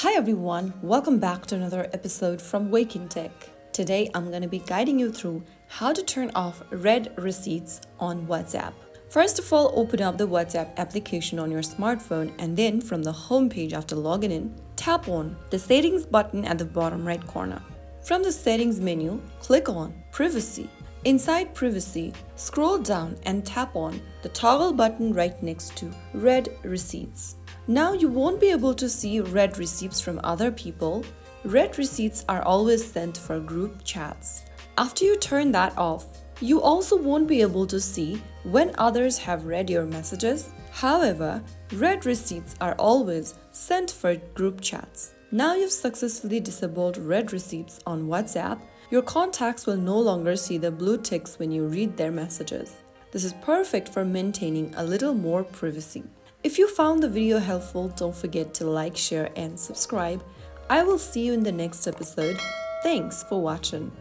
Hi everyone, welcome back to another episode from Wake&Tech. Today I'm going to be guiding you through how to turn off red receipts on WhatsApp. First of all, open up the WhatsApp application on your smartphone and then from the home page after logging in, tap on the settings button at the bottom right corner. From the settings menu, click on Privacy. Inside Privacy, scroll down and tap on the toggle button right next to Red Receipts. Now you won't be able to see red receipts from other people. Red receipts are always sent for group chats. After you turn that off, you also won't be able to see when others have read your messages. However, red receipts are always sent for group chats. Now you've successfully disabled red receipts on WhatsApp. Your contacts will no longer see the blue ticks when you read their messages. This is perfect for maintaining a little more privacy. If you found the video helpful, don't forget to like, share, and subscribe. I will see you in the next episode. Thanks for watching.